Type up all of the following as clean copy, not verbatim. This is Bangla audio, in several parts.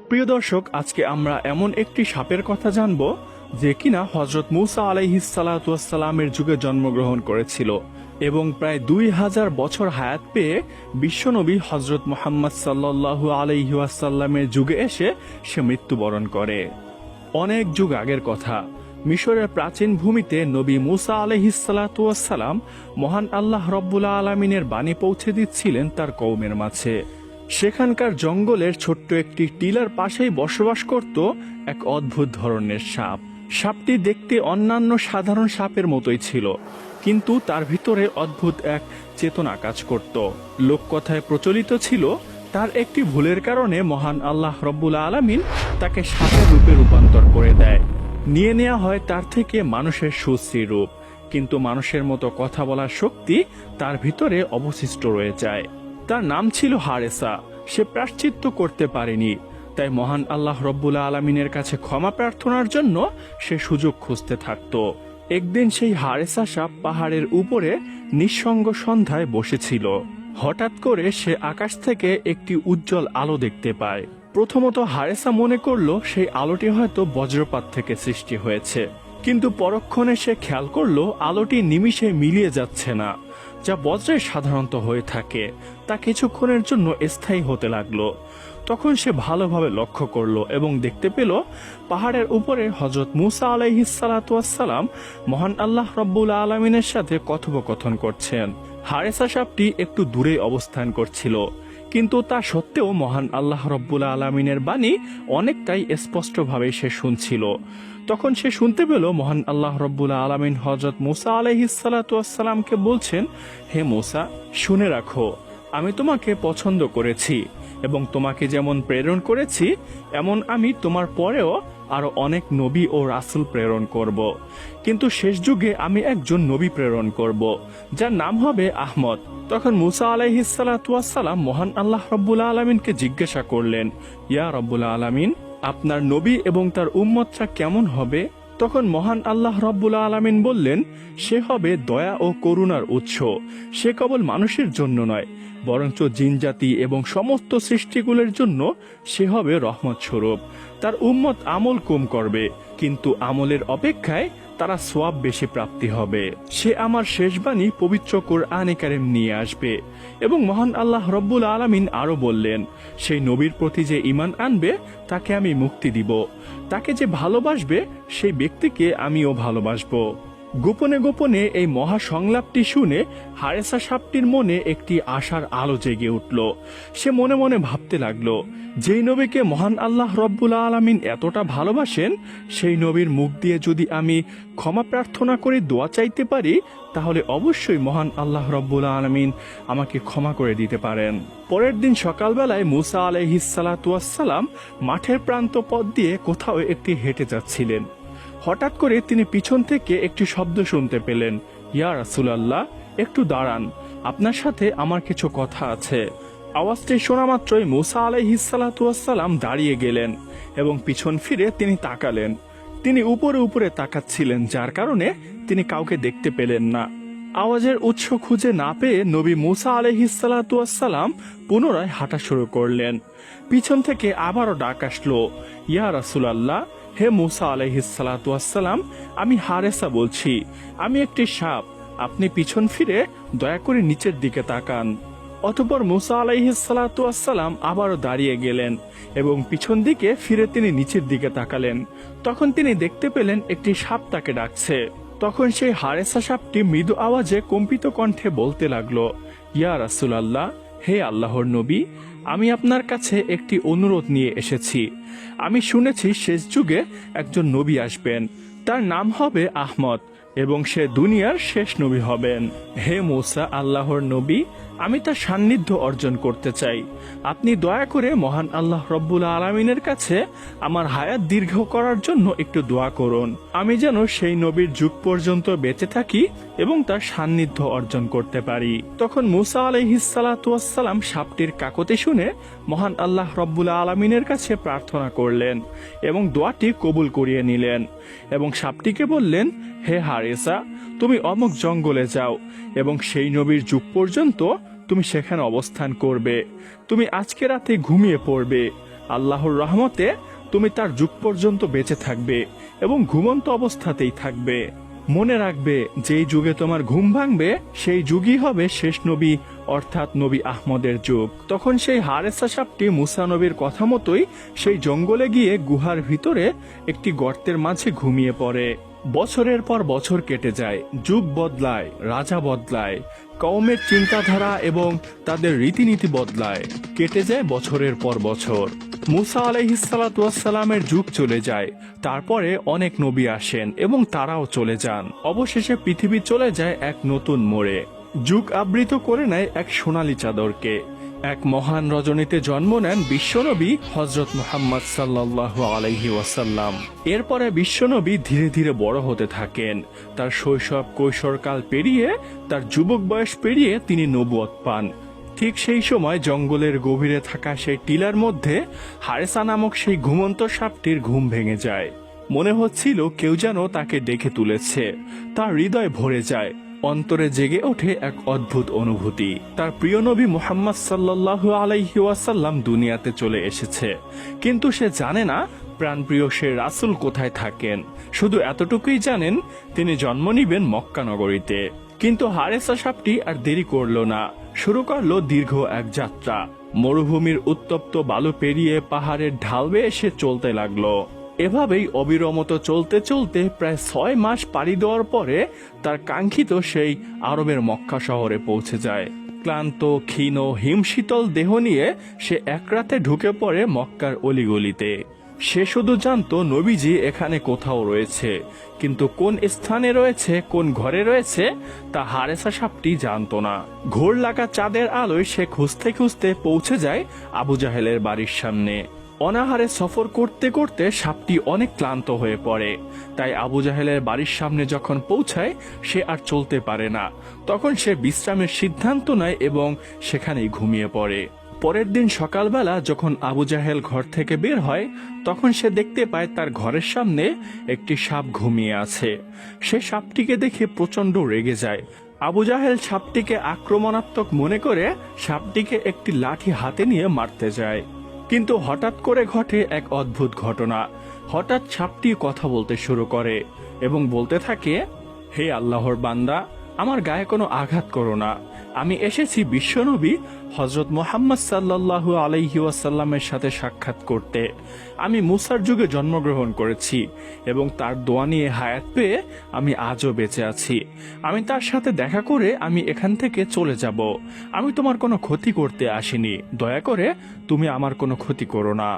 প্রিয় দর্শক, আজকে আমরা এমন একটি সাপের কথা জানব যে কিনা হযরত মূসা আলাইহিস সালাতু ওয়াস সালামের যুগে জন্মগ্রহণ করেছিল এবং প্রায় 2000 বছর হায়াত পেয়ে বিশ্বনবী হযরত মুহাম্মদ সাল্লাল্লাহু আলাইহি ওয়াসাল্লামের যুগে এসে সে মৃত্যুবরণ করে। অনেক যুগ আগের কথা, মিশরের প্রাচীন ভূমিতে নবী মূসা আলাইহিস সালাতু ওয়াস সালাম মহান আল্লাহ রব্বুল আলামিনের বাণী পৌঁছে দিচ্ছিলেন তার কওমের মাঝে। সেখানকার জঙ্গলের ছোট্ট একটি টিলার পাশেই বসবাস করত এক অদ্ভুত ধরনের সাপ। সাপটি দেখতে অন্যান্য সাধারণ সাপের মতোই ছিল, কিন্তু তার ভিতরে অদ্ভুত এক চেতনা কাজ করত। লোককথায় প্রচলিত ছিল তার একটি ভুলের কারণে মহান আল্লাহ রব্বুল আলামিন তাকে সাপের রূপে রূপান্তর করে দেয়। নিয়ে নেওয়া হয় তার থেকে মানুষের সুশ্রী রূপ, কিন্তু মানুষের মতো কথা বলার শক্তি তার ভিতরে অবশিষ্ট রয়ে যায়। তার নাম ছিল হারেসা। সে প্রায়শ্চিত্ত করতে পারেনি, তাই মহান আল্লাহ রব্বুল আলামিনের কাছে ক্ষমা প্রার্থনার জন্য সে সুযোগ খুঁজতে থাকত। একদিন সেই হারেসা সাপ পাহাড়ের উপরে নিঃসঙ্গ সন্ধ্যায় বসেছিল। হঠাৎ করে সে আকাশ থেকে একটি উজ্জ্বল আলো দেখতে পায়। প্রথমত হারেসা মনে করলো সেই আলোটি হয়তো বজ্রপাত থেকে সৃষ্টি হয়েছে, কিন্তু পরক্ষণে সে খেয়াল করলো আলোটি নিমিষে মিলিয়ে যাচ্ছে না। যা বজ্রে সাধারণত হয়ে থাকে তা কিছুক্ষণের জন্য স্থায়ী হতে লাগলো। তখন সে ভালোভাবে লক্ষ্য করলো এবং দেখতে পেল পাহাড়ের উপরে হযরত মূসা আলাইহিস সালাতু ওয়াস সালাম মহান আল্লাহ রব্বুল আলামিনের সাথে কথোপকথন করছেন। হারেসা সাপটি একটু দূরে অবস্থান করছিল, কিন্তু তা সত্ত্বেও মহান আল্লাহ রব্বুল আলামিনের বাণী অনেকটাই স্পষ্টভাবে সে শুনছিল। তখন সে শুনতে পেল মহান আল্লাহ রব্বুল আলামিন হযরত মূসা আলাইহিস সালাতু ওয়াস সালামকে বলছেন, হে মূসা, শুনে রাখো, আমি তোমাকে পছন্দ করেছি এবং তোমাকে যেমন প্রেরণ করেছি এমন আমি তোমার পরেও আরো অনেক নবী ও রাসূল প্রেরণ করব। কিন্তু শেষ যুগে আমি একজন নবী প্রেরণ করব, যার নাম হবে আহমদ। তখন মূসা আলাইহিস সালাতু ওয়াস সালাম মহান আল্লাহ রব্বুল আলামিনকে জিজ্ঞাসা করলেন, ইয়া রব্বুল আলামিন, আপনার নবী এবং তার উম্মতরা কেমন হবে? তখন মহান আল্লাহ রব্বুল আলামিন বললেন, সে হবে দয়া ও করুণার উৎস। সে কেবল মানুষের জন্য নয়, বরঞ্চ জিনজাতি এবং সমস্ত সৃষ্টিগুলোর জন্য সে হবে রহমত স্বরূপ। তার উম্মত আমল কম করবে, কিন্তু আমলের অপেক্ষায় তারা সওয়াব বেশি প্রাপ্তি হবে। সে আমার শেষ বাণী পবিত্র কোরআনে কারীম নিয়ে আসবে। এবং মহান আল্লাহ রব্বুল আলামিন আরো বললেন, সেই নবীর প্রতি যে ঈমান আনবে তাকে আমি মুক্তি দিব, তাকে যে ভালোবাসবে সেই ব্যক্তিকে আমিও ভালোবাসবো। গোপনে গোপনে এই মহা সংলাপটি শুনে হারেসা সাপটির মনে একটি আশার আলো জেগে উঠল। সে মনে মনে ভাবতে লাগলো, যেই নবীকে মহান আল্লাহ রব্বুল আলামিন এতটা ভালোবাসেন, সেই নবীর মুখ দিয়ে যদি আমি ক্ষমা প্রার্থনা করে দোয়া চাইতে পারি, তাহলে অবশ্যই মহান আল্লাহ রব্বুল আলামিন আমাকে ক্ষমা করে দিতে পারেন। পরের দিন সকালবেলায় মূসা আলাইহিস সালাতু ওয়াস সালাম মাঠের প্রান্ত পথ দিয়ে কোথাও একটি হেঁটে যাচ্ছিলেন। হঠাৎ করে তিনি পিছন থেকে একটি শব্দ শুনতে পেলেন, ইয়া রাসূলুল্লাহ, একটু দাঁড়ান, আপনার সাথে আমার কিছু কথা আছে। আওয়াজটি শোনা মাত্রই মূসা আলাইহিস সালাতু ওয়াস সালাম দাঁড়িয়ে গেলেন এবং পিছন ফিরে তিনি তাকালেন। তিনি উপরে উপরে তাকাচ্ছিলেন, যার কারণে তিনি কাউকে দেখতে পেলেন না। আওয়াজের উৎস খুঁজে না পেয়ে নবী মূসা আলাইহিস সালাতু ওয়াস সালাম পুনরায় হাঁটা শুরু করলেন। পিছন থেকে আবারও ডাক আসলো, ইয়া রাসূলুল্লাহ, হে মূসা আলাইহিস সালাতু ওয়াস সালাম, আমি হারেসা বলছি, আমি একটি সাপ, আপনি পিছন ফিরে দয়া করে নিচের দিকে তাকান। অতঃপর মূসা আলাইহিস সালাতু ওয়াস সালাম আবারও দাঁড়িয়ে গেলেন এবং পিছন দিকে ফিরে তিনি নিচের দিকে তাকালেন। তখন তিনি দেখতে পেলেন একটি সাপ তাকে ডাকছে। তখন সেই হারেসা সাপটি মৃদু আওয়াজে কম্পিত কণ্ঠে বলতে লাগলো, ইয়া রাসূলুল্লাহ, হে আল্লাহর নবী, আমি আপনার কাছে একটি অনুরোধ নিয়ে এসেছি। আমি শুনেছি শেষ যুগে একজন নবী আসবেন, তার নাম হবে আহমদ এবং সে দুনিয়ার শেষ নবী হবেন। হে মূসা, আল্লাহর নবী, আমি তার সান্নিধ্য অর্জন করতে চাই। আপনি দয়া করে মহান আল্লাহ রব্বুল আলামিনের কাছে আমার হায়াত দীর্ঘ করার জন্য একটু দোয়া করুন। আমি যেন সেই নবীর যুগ পর্যন্ত বেঁচে থাকি এবং তার সান্নিধ্য অর্জন করতে পারি। তখন মূসা আলাইহিস সালাতু ওয়াস সালাম সাপটির কাকতি শুনে মহান আল্লাহ রব্বুল আলামিনের কাছে প্রার্থনা করলেন এবং দোয়াটি কবুল করিয়ে নিলেন এবং সাপটিকে বললেন, হে হারেসা, তুমি অমুক জঙ্গলে যাও এবং সেই নবীর যুগ পর্যন্ত তুমি সেখানে অবস্থান করবে। তুমি আজকে রাতে ঘুমিয়ে পড়বে, আল্লাহর রহমতে তুমি তার যুগ পর্যন্ত বেঁচে থাকবে এবং ঘুমন্ত অবস্থাতেই থাকবে। মনে রাখবে, যেই যুগে তোমার ঘুম ভাঙবে সেই যুগই হবে শেষ নবী অর্থাৎ নবী আহমদের যুগ। তখন সেই হারেসা সাপটি মুসা নবীর কথা মতোই সেই জঙ্গলে গিয়ে গুহার ভিতরে একটি গর্তের মাঝে ঘুমিয়ে পড়ে। বছরের পর বছর কেটে যায়, যুগ বদলায়, রাজা বদলায়, কওমের চিন্তাধারা এবং তাদের রীতিনীতি বদলায়। কেটে যায় বছরের পর বছর। মুসা আলাইহিসসালামের যুগ চলে যায়, তারপরে অনেক নবী আসেন এবং তারাও চলে যান। অবশেষে পৃথিবী চলে যায় এক নতুন মোড়ে। যুগ আবৃত করে নেয় এক সোনালী চাদরকে। এক মহান রজনীতে জন্ম নেন বিশ্বনবী হযরত মুহাম্মদ সাল্লাল্লাহু আলাইহি ওয়াসাল্লাম। এরপরে বিশ্বনবী ধীরে ধীরে বড় হতে থাকেন। তার শৈশব কৈশোরকাল পেরিয়ে তার যুবক বয়স পেরিয়ে তিনি নবুয়ত পান। ঠিক সেই সময় জঙ্গলের গভীরে থাকা সেই টিলার মধ্যে হারেসা নামক সেই ঘুমন্ত সাপটির ঘুম ভেঙে যায়। মনে হচ্ছিল কেউ যেন তাকে ডেকে তুলেছে। তার হৃদয় ভরে যায়, অন্তরে জেগে ওঠে এক অদ্ভুত অনুভূতি। তার প্রিয় নবী মুহাম্মদ সাল্লাল্লাহু আলাইহি ওয়াসাল্লাম দুনিয়াতে চলে এসেছে, কিন্তু সে জানে না প্রাণপ্রিয় সে রাসূল কোথায় থাকেন। শুধু এতটুকুই জানেন তিনি জন্ম নিবেন মক্কা নগরীতে। কিন্তু হারেসা সাপটি আর দেরি করল না, শুরু করলো দীর্ঘ এক যাত্রা। মরুভূমির উত্তপ্ত বালু পেরিয়ে পাহাড়ের ঢাল বেয়ে সে চলতে লাগলো। এভাবেই অবিরমত চলতে চলতে প্রায় 6 মাস পাড়ি দেওয়ার পরে তার কাঙ্ক্ষিত সেই আরবের মক্কা শহরে পৌঁছে যায়। ক্লান্ত ক্ষীণ হিমশীতল দেহ নিয়ে সে এক রাতে ঢুকে পড়ে মক্কার অলিগলিতে। সে শুধু জানতো নবীজি এখানে কোথাও রয়েছে, কিন্তু কোন স্থানে রয়েছে, কোন ঘরে রয়েছে তা হারেসা সাপটি জানতো না। ঘোর লাগা চাঁদের আলোয় সে খুঁজতে খুঁজতে পৌঁছে যায় আবু জাহেলের বাড়ির সামনে। অনাহারে সফর করতে করতে সাপটি অনেক ক্লান্ত হয়ে পড়ে, তাই আবু জাহেলের বাড়ির সামনে যখন পৌঁছায় সে আর চলতে পারে না। তখন সে বিশ্রামের সিদ্ধান্ত নেয় এবং সেখানেই ঘুমিয়ে পড়ে। পরের দিন সকালবেলা যখন আবু জাহেল ঘর থেকে বের হয়, তখন সে দেখতে পায় তার ঘরের সামনে একটি সাপ ঘুমিয়ে আছে। সে সাপটিকে দেখে প্রচন্ড রেগে যায়। আবু জাহেল সাপটিকে আক্রমণাত্মক মনে করে সাপটিকে একটি লাঠি হাতে নিয়ে মারতে যায়। কিন্তু হঠাৎ করে ঘটে এক অদ্ভুত ঘটনা। হঠাৎ সাপটি কথা বলতে শুরু করে এবং বলতে থাকে, হে আল্লাহর বান্দা, আমার গায়ে কোনো আঘাত করো না। আমি এসেছি বিশ্বনবী হযরত মুহাম্মদ সাল্লাল্লাহু আলাইহি ওয়াসাল্লামের সাথে সাক্ষাৎ করতে। আমি মুসার যুগে জন্মগ্রহণ করেছি এবং তার দোয়া নিয়ে হায়াত পেয়ে আমি আজও বেঁচে আছি। আমি তার সাথে দেখা করে আমি এখান থেকে চলে যাব। আমি তোমার কোনো ক্ষতি করতে আসিনি, দয়া করে তুমি আমার কোনো ক্ষতি করো না।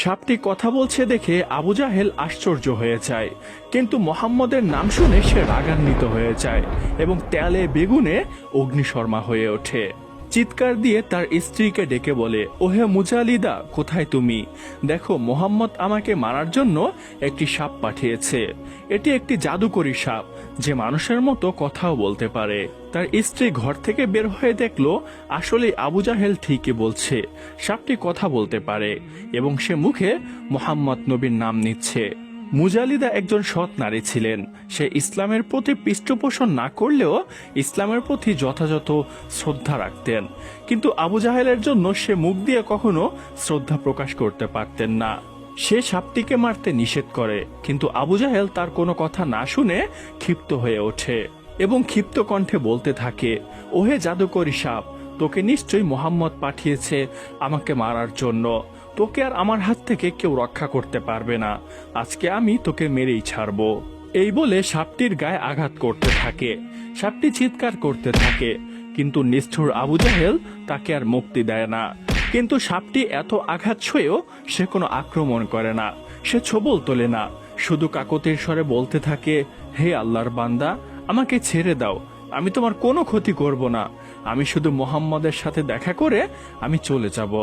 সাপটি কথা বলছে দেখে আবু জাহেল আশ্চর্য হয়ে যায়, কিন্তু মোহাম্মদের নাম শুনে সে রাগান্বিত হয়ে যায় এবং তেলে বেগুনে অগ্নিশর্মা হয়ে ওঠে। চিৎকার দিয়ে তার স্ত্রীকে ডেকে বলে, ওহে মুজালিদা, কোথায় তুমি? দেখো, মোহাম্মদ আমাকে মারার জন্য একটি সাপ পাঠিয়েছে। এটি একটি জাদুকরী সাপ যে মানুষের মতো কথাও বলতে পারে। তার স্ত্রী ঘর থেকে বের হয়ে দেখলো আসলে আবু জাহেল ঠিকই বলছে, সাপটি কথা বলতে পারে এবং সে মুখে মোহাম্মদ নবীর নাম নিচ্ছে। মুজালিদা একজন সৎ নারী ছিলেন। সে ইসলামের প্রতি পৃষ্ঠপোষণ না করলেও ইসলামের প্রতি যথাযথ শ্রদ্ধা রাখতেন, কিন্তু আবু জাহেলের জন্য সে মুখ দিয়ে কখনো শ্রদ্ধা প্রকাশ করতে পারতেন না। সে সাপটিকে মারতে নিষেধ করে, কিন্তু আবু জাহেল তার কোনো কথা না শুনে ক্ষিপ্ত হয়ে ওঠে এবং ক্ষিপ্ত কণ্ঠে বলতে থাকে, ওহে জাদুকরী সাপ, তোকে নিশ্চয়ই মোহাম্মদ পাঠিয়েছে আমাকে মারার জন্য। তোকে আর আমার হাত থেকে কেউ রক্ষা করতে পারবে না। আজকে আমি তোকে মেরেই ছাড়বো। এই বলে সাপটির গায়ে আঘাত করতে থাকে। সাপটি চিৎকার করতে থাকে, কিন্তু নিষ্ঠুর আবু জাহেল তাকে আর মুক্তি দেয় না। কিন্তু সাপটি এত আঘাত সয়েও সে কোনো আক্রমণ করে না, সে ছোবল তোলে না, শুধু কাকতির স্বরে বলতে থাকে, হে আল্লাহর বান্দা, আমাকে ছেড়ে দাও, আমি তোমার কোনো ক্ষতি করব না। আমি শুধু মোহাম্মদের সাথে দেখা করে আমি চলে যাব।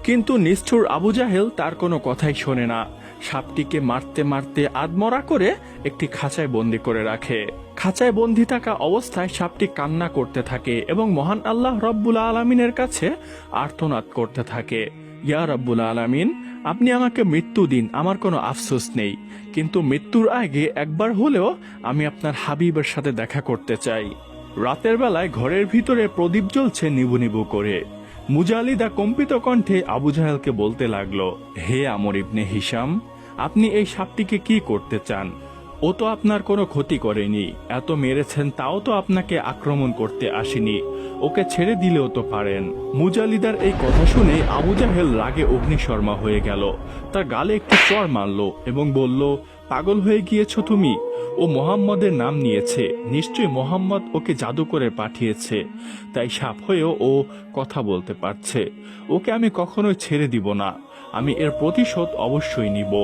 কিন্তু নিষ্ঠুর আবু জাহেল তার কোনো কথাই শোনে না। সাপটিকে মারতে মারতে আধমরা করে একটি খাঁচায় বন্দি করে রাখে। খাঁচায় বন্দি থাকা অবস্থায় সাপটি কান্না করতে থাকে এবং মহান আল্লাহ রব্বুল আলামিনের কাছে আর্তনাদ করতে থাকে, ইয়া রব্বুল আলামিন, আপনি আমাকে মৃত্যু দিন, আমার কোনো আফসোস নেই, কিন্তু মৃত্যুর আগে একবার হলেও আমি আপনার হাবিবের সাথে দেখা করতে চাই। রাতের বেলায় ঘরের ভিতরে প্রদীপ জ্বলছে নিবু নিবু করে। মুজালিদা কম্পিত কণ্ঠে আবু জাহেলকে বলতে লাগলো, হে আমর ইবনে হিশাম, আপনি এই সাপটিকে কি করতে চান? ও তো আপনার কোনো ক্ষতি করেনি, এত মেরেছেন তাও তো আপনাকে আক্রমণ করতে আসেনি, ওকে ছেড়ে দিলেও তো পারেন। মুজালিদার এই কথা শুনে আবু জাহেল রাগে অগ্নিশর্মা হয়ে গেল, তার গালে একটি চড় মারল এবং বলল, পাগল হয়ে গিয়েছো তুমি? ও মোহাম্মদের নাম নিয়েছে, নিশ্চয়ই মোহাম্মদ ওকে জাদু করে পাঠিয়েছে, তাই সাপ হয়েও ও কথা বলতে পারছে। ওকে আমি কখনোই ছেড়ে দিব না, আমি এর প্রতিশোধ অবশ্যই নিব।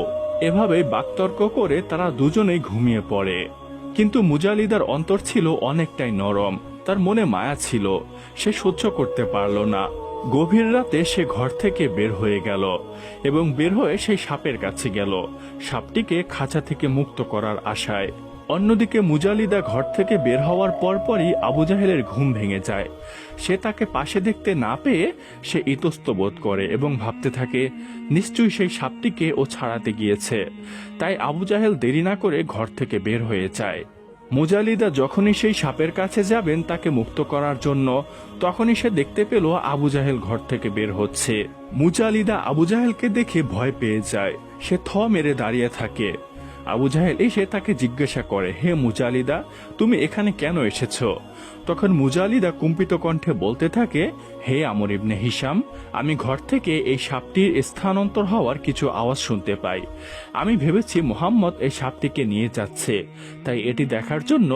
এভাবে বাকতর্ক করে তারা দুজনেই ঘুমিয়ে পড়ে। কিন্তু মুজালিদার অন্তর ছিল অনেকটাই নরম, তার মনে মায়া ছিল, সে সহ্য করতে পারল না। গভীর রাতে সে ঘর থেকে বের হয়ে গেল এবং বের হয়ে সেই সাপের কাছে গেল, সাপটিকে খাঁচা থেকে মুক্ত করার আশায়। অন্যদিকে মুজালিদা ঘর থেকে বের হওয়ার পরপরই আবু জাহেলের ঘুম ভেঙে যায়। সে তাকে পাশে দেখতে না পেয়ে সে ইতস্ত বোধ করে এবং ভাবতে থাকে, নিশ্চয়ই সেই সাপটিকে ও ছাড়াতে গিয়েছে। তাই আবু জাহেল দেরি না করে ঘর থেকে বের হয়ে যায়। মুজালিদা যখনই সেই সাপের কাছে যাবেন তাকে মুক্ত করার জন্য, তখনই সে দেখতে পেল আবু জাহেল ঘর থেকে বের হচ্ছে। মুজালিদা আবু জাহেলকে দেখে ভয় পেয়ে যায়, সে থ মেরে দাঁড়িয়ে থাকে। আবু জাহেল এসে তাকে জিজ্ঞাসা করে, হে মুজালিদা, তুমি এখানে কেন এসেছো? তখন মুজালিদা কম্পিত কণ্ঠে বলতে থাকে, হে আমর ইবনে হিশাম, আমি ঘর থেকে এই সাপটির স্থানান্তর হওয়ার কিছু আওয়াজ শুনতে পাই। আমি ভেবেছি মোহাম্মদ এই সাপটিকে নিয়ে যাচ্ছে, তাই এটি দেখার জন্য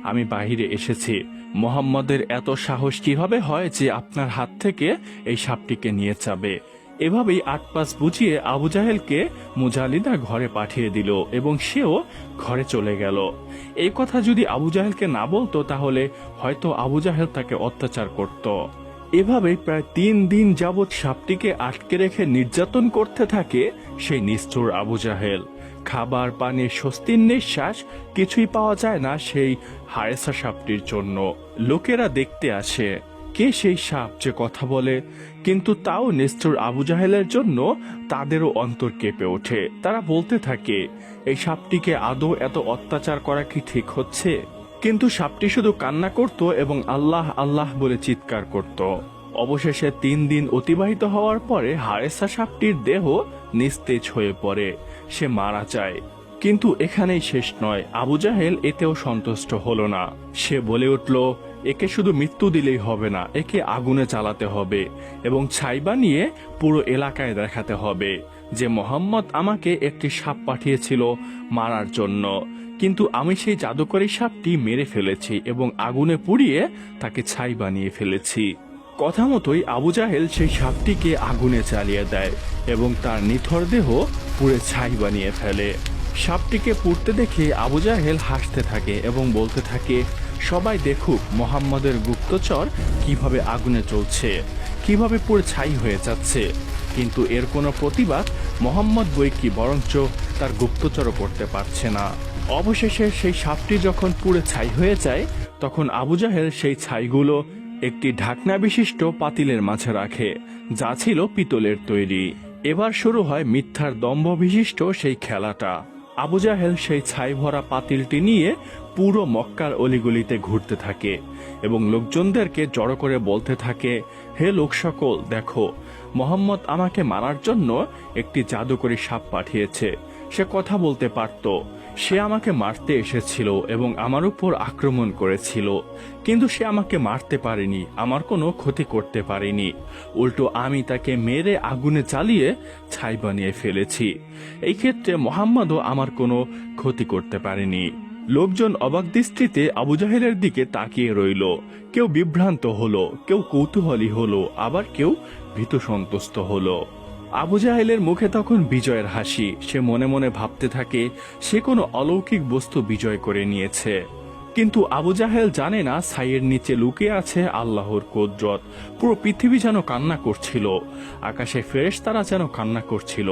আমি বাহিরে এসেছি। মোহাম্মদের এত সাহস কিভাবে হয় যে আপনার হাত থেকে এই সাপটিকে নিয়ে যাবে? এভাবেই আটপাস বুঝিয়ে আবু জাহেলকে মুজালিদা ঘরে পাঠিয়ে দিল এবং সেও ঘরে চলে গেল। এই কথা যদি আবু জাহেলকে না বলতো তাহলে হয়তো আবু জাহেল তাকে অত্যাচার করত। এভাবেই প্রায় 3 দিন যাবৎ সাপটিকে আটকে রেখে নির্যাতন করতে থাকে সেই নিষ্ঠুর আবু জাহেল। খাবার, পানি, স্বস্তির নিঃশ্বাস কিছুই পাওয়া যায় না সেই হারেসা সাপটির জন্য। লোকেরা দেখতে আসে, কে সেই সাপ যে কথা বলে, কিন্তু তাও নিষ্ঠুর আবু জাহেলের জন্য তাদেরও অন্তর কেঁপে ওঠে। তারা বলতে থাকে, এই সাপটিকে আদৌ এত অত্যাচার করা কি ঠিক হচ্ছে? কিন্তু সাপটি শুধু কান্না করত এবং আল্লাহ আল্লাহ বলে চিৎকার করত। অবশেষে 3 দিন অতিবাহিত হওয়ার পরে হারেসা সাপটির দেহ নিস্তেজ হয়ে পড়ে, সে মারা যায়। কিন্তু এখানেই শেষ নয়, আবু জাহেল এতেও সন্তুষ্ট হলো না। সে বলে উঠল, একে শুধু মৃত্যু দিলেই হবে না, একে আগুনে চালাতে হবে এবং ছাই বানিয়ে পুরো এলাকায় দেখাতে হবে যে মোহাম্মদ আমাকে একটি সাপ পাঠিয়েছিল মারার জন্য, কিন্তু আমি সেই জাদুকরী সাপটি মেরে ফেলেছি এবং আগুনে পুড়িয়ে তাকে ছাই বানিয়ে ফেলেছি। কথা মতোই আবু জাহেল সেই সাপটিকে আগুনে চালিয়ে দেয় এবং তার নিথর দেহ পুড়ে ছাই বানিয়ে ফেলে। সাপটিকে পুড়তে দেখে আবু জাহেল হাসতে থাকে এবং বলতে থাকে, সবাই দেখুক মোহাম্মদের গুপ্তচর কিভাবে আগুনে চলছে, কিভাবে পুড়ে ছাই হয়ে যাচ্ছে। কিন্তু এর কোনো প্রতিবাদ মোহাম্মদ বই কি বরঞ্চ তার গুপ্তচরও করতে পারছে না। অবশেষে সেই সাপটি যখন পুড়ে ছাই হয়ে যায় তখন আবু জাহেল সেই ছাইগুলো একটি ঢাকনা বিশিষ্ট পাতিলের মাঝে রাখে, যা ছিল পিতলের তৈরি। এবার শুরু হয় মিথ্যার দম্ভ বিশিষ্ট সেই খেলাটা। আবু জাহেল সেই ছাই ভরা পাতিলটি নিয়ে পুরো মক্কার অলিগলিতে ঘুরতে থাকে এবং লোকজনদেরকে জড়ো করে বলতে থাকে, হে লোক সকল, দেখো মোহাম্মদ আমাকে মারার জন্য একটি জাদুকরী সাপ পাঠিয়েছে। সে কথা বলতে পারত, সে আমাকে মারতে এসেছিল এবং আমার উপর আক্রমণ করেছিল, কিন্তু সে আমাকে মারতে পারেনি, আমার কোনো ক্ষতি করতে পারেনি। উল্টো আমি তাকে মেরে আগুনে জ্বালিয়ে ছাই বানিয়ে ফেলেছি। এই ক্ষেত্রে মোহাম্মদও আমার কোনো ক্ষতি করতে পারেনি। লোকজন অবাক দৃষ্টিতে আবু জাহেলের দিকে তাকিয়ে রইল। কেউ বিভ্রান্ত হলো, কেউ কৌতূহলী হলো, আবার কেউ ভীত সন্তুষ্ট হলো। আবু জাহেলের মুখে তখন বিজয়ের হাসি। সে মনে মনে ভাবতে থাকে সে কোনো অলৌকিক বস্তু বিজয় করে নিয়েছে। কিন্তু আবু জাহেল জানে না ছাইয়ের নিচে লুকিয়ে আছে আল্লাহর কুদরত। পুরো পৃথিবী যেন কান্না করছিল, আকাশে ফেরেশতারা যেন কান্না করছিল,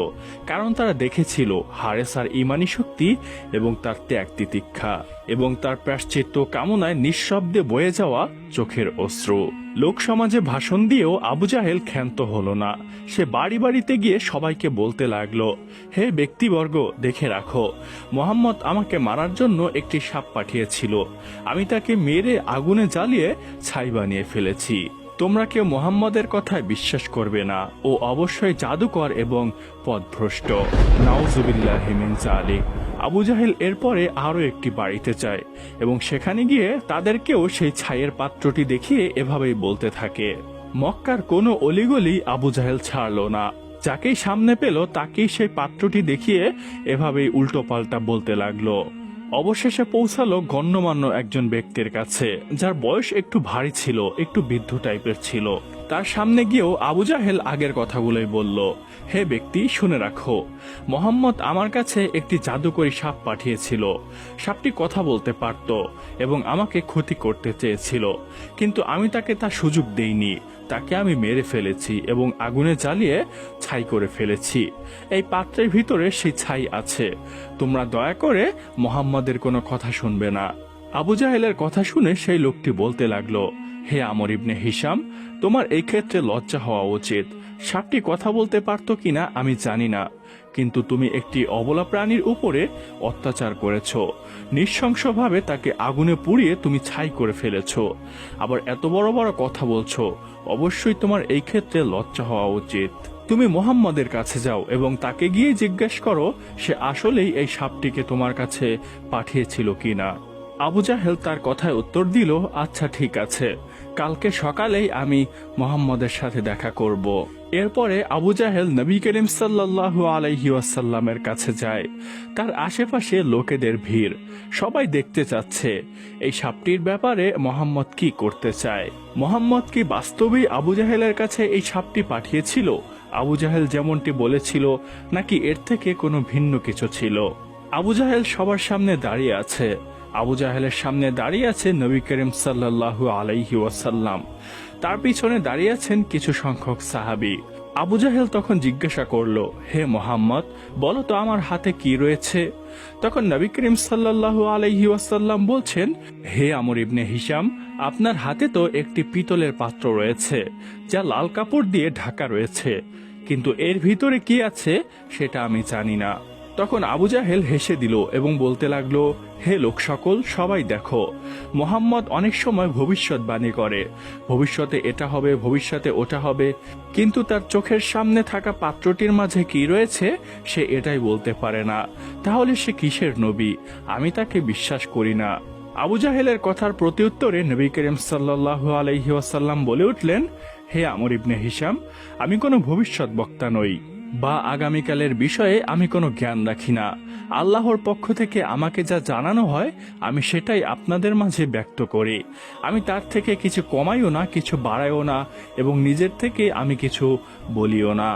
কারণ তারা দেখেছিল হারেসার ঈমানী শক্তি এবং তার ত্যাগ তিতিক্ষা এবং তার প্রায়শ্চিত্ত কামনায় নিঃশব্দে বয়ে যাওয়া চোখের অশ্রু। লোক সমাজে ভাষণ দিয়েও আবু জাহেল ক্ষান্ত হলো না। সে বাড়ি বাড়িতে গিয়ে সবাইকে বলতে লাগলো, হে ব্যক্তিবর্গ, দেখে রাখো, মোহাম্মদ আমাকে মারার জন্য একটি সাপ পাঠিয়েছিল, আমি তাকে মেরে আগুনে জ্বালিয়ে ছাই বানিয়ে ফেলেছি। তোমরা কেউ মুহাম্মদের কথায় বিশ্বাস করবে না, ও অবশ্যই জাদুকর এবং পথভ্রষ্ট। নাউজুবিল্লাহি মিন যালিক। আবু জাহেল এরপরে আরো একটি বাড়িতে যায় এবং সেখানে গিয়ে তাদেরকেও সেই ছাইয়ের পাত্রটি দেখিয়ে এভাবেই বলতে থাকে। মক্কার কোনো অলিগলি আবু জাহেল ছাড়ল না। যাকেই সামনে পেল তাকেই সেই পাত্রটি দেখিয়ে এভাবেই উল্টো পাল্টা বলতে লাগলো। অবশেষে পৌঁছালো গণ্যমান্য একজন ব্যক্তির কাছে, যার বয়স একটু ভারী ছিল, একটু বৃদ্ধ টাইপের ছিল। তার সামনে গিয়েও আবু জাহেল আগের কথাগুলোই বলল। হে ব্যক্তি, শুনে রাখো, মোহাম্মদ আমার কাছে একটি জাদুকরী সাপ পাঠিয়েছিল। সাপটি কথা বলতে পারত এবং আমাকে ক্ষতি করতে চেয়েছিল, কিন্তু আমি তাকে তা সুযোগ দেইনি। তাকে আমি মেরে ফেলেছি এবং আগুনে জ্বালিয়ে ছাই করে ফেলেছি। এই পাত্রের ভিতরে সেই ছাই আছে। তোমরা দয়া করে মোহাম্মদের কোনো কথা শুনবে না। আবু জাহেলের কথা শুনে সেই লোকটি বলতে লাগলো, হে আমর ইবনে হিশাম, তোমার এই ক্ষেত্রে লজ্জা হওয়া উচিত। সাপটি কথা বলতে পারত কিনা আমি জানি না, কিন্তু তুমি একটি অবলা প্রাণীর উপরে অত্যাচার করেছ। নৃশংসভাবে তাকে আগুনে পুড়িয়ে তুমি ছাই করে ফেলেছ, আবার এত বড় বড় কথা বলছো। অবশ্যই তোমার এই ক্ষেত্রে লজ্জা হওয়া উচিত। তুমি মুহাম্মদের কাছে যাও এবং তাকে গিয়ে জিজ্ঞেস করো সে আসলেই এই সাপটিকে তোমার কাছে পাঠিয়েছিল কিনা। আবু জাহেল তার কথায় উত্তর দিল, আচ্ছা ঠিক আছে, কালকে সকালেই আমি মুহাম্মদের সাথে দেখা করব। এরপরে আবু জাহেল নবী করিম সাল্লাল্লাহু আলাইহি ওয়াসাল্লামের কাছে যায়। তার আশেপাশে লোকেদের ভিড়, সবাই দেখতে চাচ্ছে এই সাপটির ব্যাপারে মুহাম্মদ কি করতে চায়। মুহাম্মদ কি বাস্তবেই আবু জাহেলের কাছে এই সাপটি পাঠিয়েছিল আবু জাহেল যেমনটি বলেছিল, নাকি এর থেকে কোনো ভিন্ন কিছু ছিল? আবু জাহেল সবার সামনে দাঁড়িয়ে আছে। আবু জাহেলের সামনে দাঁড়িয়ে আছে নবী করিম সাল্লাল্লাহু আলাইহি ওয়াসাল্লাম। তার পিছনে দাঁড়িয়ে আছেন কিছু সংখ্যক সাহাবী। আবু জাহেল তখন জিজ্ঞাসা করলো, হে মোহাম্মদ, বলো তো আমার হাতে কি রয়েছে? তখন নবী করিম সাল্লাল্লাহু আলাইহি ওয়াসাল্লাম বলছেন, হে আমর ইবনে হিশাম, আপনার হাতে তো একটি পিতলের পাত্র রয়েছে, যা লাল কাপড় দিয়ে ঢাকা রয়েছে, কিন্তু এর ভিতরে কি আছে সেটা আমি জানি না। তখন আবু জাহেল হেসে দিল এবং বলতে লাগলো, হে লোক সকল, সবাই দেখো, মোহাম্মদ অনেক সময় ভবিষ্যৎবাণী করে, ভবিষ্যতে এটা হবে, ভবিষ্যতে ওটা হবে, কিন্তু তার চোখের সামনে থাকা পাত্রটির মাঝে কি রয়েছে সে এটাই বলতে পারে না। তাহলে সে কিসের নবী? আমি তাকে বিশ্বাস করি না। আবু জাহেলের কথার প্রত্যুত্তরে নবী করিম সাল্লাল্লাহু আলাইহি ওয়াসাল্লাম বলে উঠলেন, হে আমর ইবনে হিশাম, আমি কোনো ভবিষ্যৎ বক্তা নই বা আগামীকালের বিষয়ে আমি কোনো জ্ঞান রাখি না। আল্লাহর পক্ষ থেকে আমাকে যা জানানো হয় আমি সেটাই আপনাদের মাঝে ব্যক্ত করি। আমি তার থেকে কিছু কমাইও না, কিছু বাড়াইও না, এবং নিজের থেকে আমি কিছু বলিও না।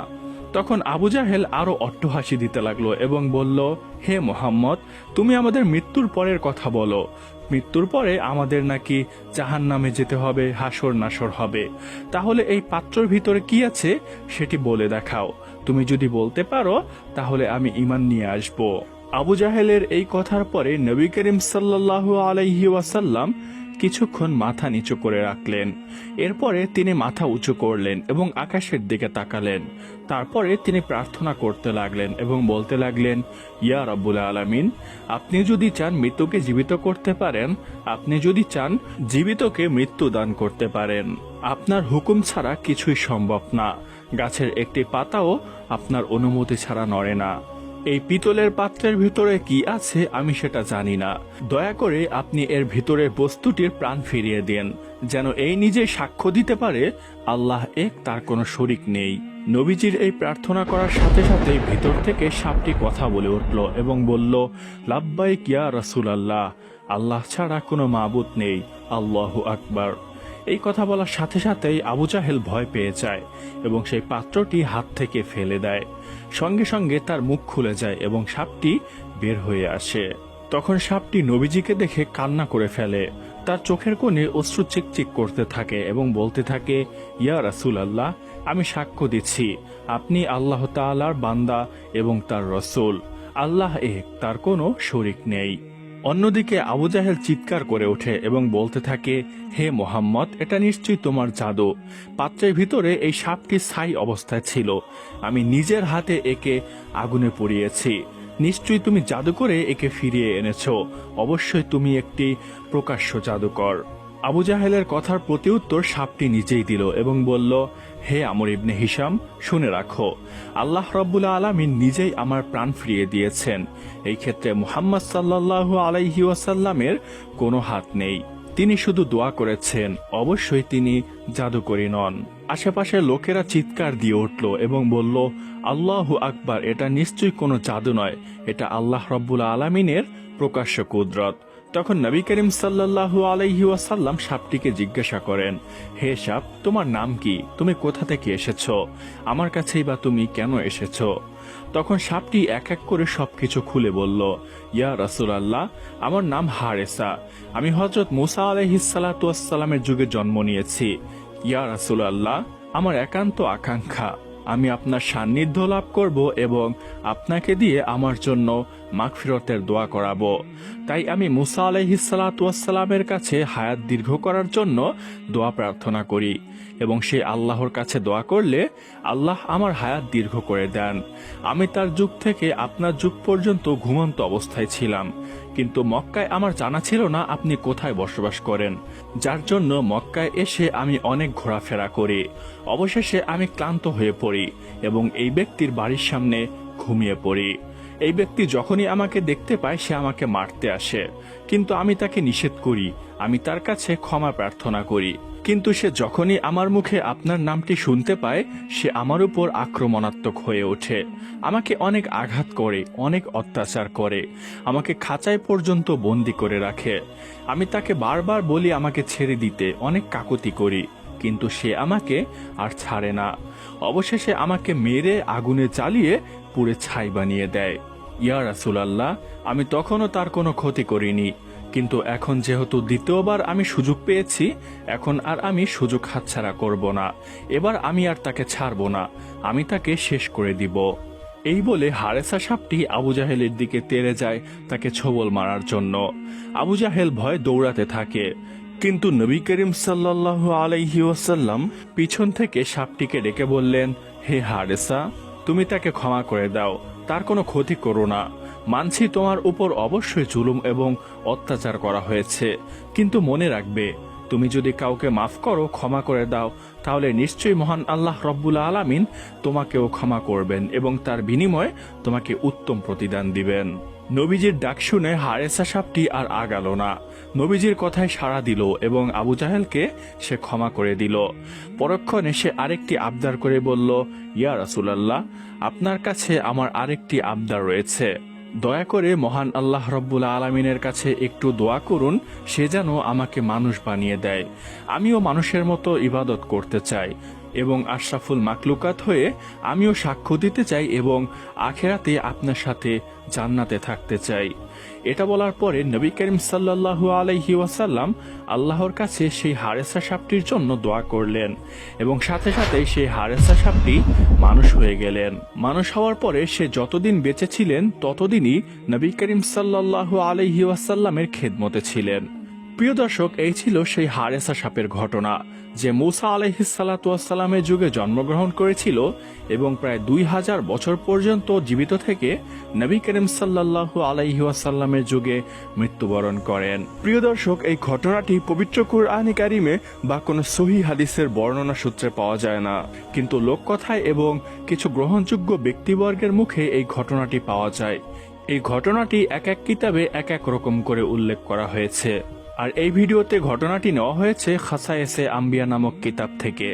তখন আবু জাহেল আরো অট্টহাসি দিতে লাগলো এবং বলল, হে মোহাম্মদ, তুমি আমাদের মৃত্যুর পরের কথা বলো। মৃত্যুর পরে আমাদের নাকি জাহান্নামে যেতে হবে, হাসর নাসর হবে। তাহলে এই পাত্রের ভিতরে কি আছে সেটি বলে দেখাও। তুমি যদি বলতে পারো তাহলে আমি ঈমান নিয়ে আসব। আবু জাহেলের এই কথার পরে নবী করিম সাল্লাল্লাহু আলাইহি ওয়াসাল্লাম কিছুক্ষণ মাথা নিচু করে রাখলেন। এরপরে তিনি মাথা উঁচু করলেন এবং আকাশের দিকে তাকালেন। তারপরে তিনি প্রার্থনা করতে লাগলেন এবং বলতে লাগলেন, ইয়া রাব্বুল আলামিন, আপনি যদি চান মৃত্যুকে জীবিত করতে পারেন, আপনি যদি চান জীবিতকে মৃত্যু দান করতে পারেন। আপনার হুকুম ছাড়া কিছুই সম্ভব না। গাছের একটি পাতাও আপনার অনুমতি ছাড়া নড়ে না। এই পিতলের পাত্রের ভিতরে কি আছে আমি সেটা জানি না। দয়া করে আপনি এর ভিতরে বস্তুটির প্রাণ ফিরিয়ে দেন, যেন এই নিজে সাক্ষ্য দিতে পারে আল্লাহ এক, তার কোনো শরিক নেই। নবীজির এই প্রার্থনা করার সাথে সাথে ভিতর থেকে সাপটি কথা বলে উঠল এবং বলল, লাব্বাইক ইয়া রাসূলুল্লাহ, আল্লাহ ছাড়া কোনো মাবুদ নেই, আল্লাহু আকবার। এই কথা বলার সাথে সাথেই আবু জাহেল ভয় পেয়ে যায় এবং সেই পাত্রটি হাত থেকে ফেলে দেয়। সঙ্গে সঙ্গে তার মুখ খুলে যায় এবং সাপটি বের হয়ে আসে। তখন সাপটি নবীজিকে দেখে কান্না করে ফেলে। তার চোখের কোণে অশ্রু চিকচিক করতে থাকে এবং বলতে থাকে, ইয়া রাসূলুল্লাহ, আমি সাক্ষ্য দিচ্ছি আপনি আল্লাহ তাআলার বান্দা এবং তার রসূল। আল্লাহ এক, তার কোনো শরিক নেই। অন্যদিকে আবু জাহেল চিৎকার করে ওঠে এবং বলতে থাকে, হে মোহাম্মদ, এটা নিশ্চয়ই তোমার জাদু। পাত্রের ভিতরে এই সাপটি ছাই অবস্থায় ছিল, আমি নিজের হাতে একে আগুনে পুড়িয়েছি। নিশ্চয়ই তুমি জাদু করে একে ফিরিয়ে এনেছো। অবশ্যই তুমি একটি প্রকাশ্য জাদুকর। আবু জাহেলের কথার প্রতিউত্তর সাপটি নিজেই দিল এবং বলল, হে আমর ইবনে হিশাম, শুনে রাখো, আল্লাহ রাব্বুল আলামিন নিজেই আমার প্রাণ ফিরিয়ে দিয়েছেন। এই ক্ষেত্রে মুহাম্মদ সাল্লাল্লাহু আলাইহি ওয়াসাল্লামের কোনো হাত নেই। তিনি শুধু দোয়া করেছেন, অবশ্যই তিনি জাদুকরী নন। আশেপাশের লোকেরা চিৎকার দিয়ে উঠল এবং বলল, আল্লাহু আকবার, এটা নিশ্চয়ই কোনো জাদু নয়, এটা আল্লাহ রাব্বুল আলামিনের প্রকাশ্য কুদরত। তখন নবী করিম সাল্লাল্লাহু আলাইহি ওয়াসাল্লাম সাপটিকে জিজ্ঞাসা করেন, হে সাপ, তোমার নাম কি? তুমি কোথা থেকে এসেছো? আমার কাছেই বা তুমি কেন এসেছো? তখন সাপটি এক এক করে সবকিছু খুলে বলল, ইয়া রাসূলুল্লাহ, আমার নাম হারেসা। আমি হযরত মুসা আলাইহিস সালাতু ওয়াস সালামের যুগে জন্ম নিয়েছি। ইয়া রাসূলুল্লাহ, আমার একান্ত আকাঙ্ক্ষা আমি আপনার সান্নিধ্য লাভ করব এবং আপনাকে দিয়ে আমার জন্য মাগফিরতের দোয়া করাবো। তাই আমি মুসা আলাইহিস সালাতু ওয়াস সালামের কাছে হায়াত দীর্ঘ করার জন্য দোয়া প্রার্থনা করি এবং সেই আল্লাহর কাছে দোয়া করলে আল্লাহ আমার হায়াত দীর্ঘ করে দেন। আমি তার যুগ থেকে আপনার যুগ পর্যন্ত ঘুমন্ত অবস্থায় ছিলাম, কিন্তু মক্কায় আমার জানা ছিল না আপনি কোথায় বসবাস করেন, যার জন্য মক্কায় এসে আমি অনেক ঘোরাফেরা করি। অবশেষে আমি ক্লান্ত হয়ে পড়ি এবং এই ব্যক্তির বাড়ির সামনে ঘুমিয়ে পড়ি। এই ব্যক্তি যখনই আমাকে দেখতে পায় সে আমাকে মারতে আসে, কিন্তু আমি তাকে নিষেধ করি। আমি তার কাছে ক্ষমা প্রার্থনা করি, কিন্তু সে যখনই আমার মুখে আপনার নামটি শুনতে পায় সে আমার উপর আক্রমণাত্মক হয়ে ওঠে, আমাকে অনেক আঘাত করে, অনেক অত্যাচার করে, আমাকে খাঁচায় পর্যন্ত বন্দি করে রাখে। আমি তাকে বারবার বলি আমাকে ছেড়ে দিতে, অনেক কাকুতি করি, কিন্তু সে আমাকে আর ছাড়ে না। অবশেষে আমাকে মেরে আগুনে জ্বালিয়ে পুড়ে ছাই বানিয়ে দেয়। ইয়া রাসূলুল্লাহ, আমি তখনও তার কোনো ক্ষতি করিনি, কিন্তু এখন যেহেতু দ্বিতীয়বার আমি সুযোগ পেয়েছি, এখন আর আমি সুযোগ হাতছাড়া করব না। এবার আমি আর তাকে ছাড়ব না, আমি তাকে শেষ করে দিব। এই বলে হারেসা সাপটি আবু জাহেলের দিকে তেড়ে যায় তাকে ছোবল মারার জন্য। আবু জাহেল ভয়ে দৌড়াতে থাকে, কিন্তু নবী করিম সাল্লাল্লাহু আলাইহি ওয়াসাল্লাম পিছন থেকে সাপটিকে ডেকে বললেন, হে হারেসা, তুমি তাকে ক্ষমা করে দাও, তার কোনো ক্ষতি করো না। মানছি তোমার উপর অবশ্যই জুলুম এবং অত্যাচার করা হয়েছে, কিন্তু মনে রাখবে, তুমি যদি কাউকে মাফ করো, ক্ষমা করে দাও, তাহলে নিশ্চয়ই মহান আল্লাহ রব্বুল আলামিন তোমাকেও ক্ষমা করবেন এবং তার বিনিময়ে তোমাকে উত্তম প্রতিদান দিবেন। নবীজির ডাক শুনে হারেসা সাপটি আর আগাল না, নবীজির কথায় সাড়া দিল এবং আবু জাহেলকে সে ক্ষমা করে দিল। পরক্ষণে সে আরেকটি আবদার করে বলল, ইয়া রাসূলুল্লাহ, আপনার কাছে আমার আরেকটি আবদার রয়েছে। দয়া করে মহান আল্লাহ রব্বুল আলামিনের কাছে একটু দোয়া করুন, সে যেন আমাকে মানুষ বানিয়ে দেয়। আমিও মানুষের মতো ইবাদত করতে চাই এবং আশরাফুল মাকলুকাত হয়ে আমিও সাক্ষ্য দিতে চাই এবং আখেরাতে আপনার সাথে জান্নাতে থাকতে চাই। এটা বলার পরে নবী করিম সাল্লাল্লাহু আলাইহি ওয়াসাল্লাম আল্লাহর কাছে সেই হারেসা সাপটির জন্য দোয়া করলেন এবং সাথে সাথে সেই হারেসা সাপটি মানুষ হয়ে গেলেন। মানুষ হওয়ার পরে সে যতদিন বেঁচে ছিলেন ততদিনই নবী করিম সাল্লাল্লাহু আলাইহি ওয়াসাল্লামের খেদমতে ছিলেন। প্রিয় দর্শক, এই ছিল সেই হারেসা সাপের ঘটনা, যে মুসা আলাইহিস সালাতু ওয়াস সালামের যুগে জন্মগ্রহণ করেছিল এবং প্রায় 2000 বছর পর্যন্ত জীবিত থেকে নবী করিম সাল্লাল্লাহু আলাইহি ওয়াসাল্লামের যুগে মৃত্যুবরণ করেন। প্রিয় দর্শক, এই ঘটনাটি পবিত্র কুরআনে কারিমে বা কোনো সহিহ হাদিসের বর্ণনা সূত্রে পাওয়া যায় না, কিন্তু লোককথায় এবং কিছু গ্রহণযোগ্য ব্যক্তিবর্গের মুখে এই ঘটনাটি পাওয়া যায়। এই ঘটনাটি এক এক কিতাবে এক এক রকম করে উল্লেখ করা হয়েছে, আর এই ভিডিওতে ঘটনাটি নেওয়া হয়েছে খাসায়েসে আম্বিয়া নামক কিতাব থেকে।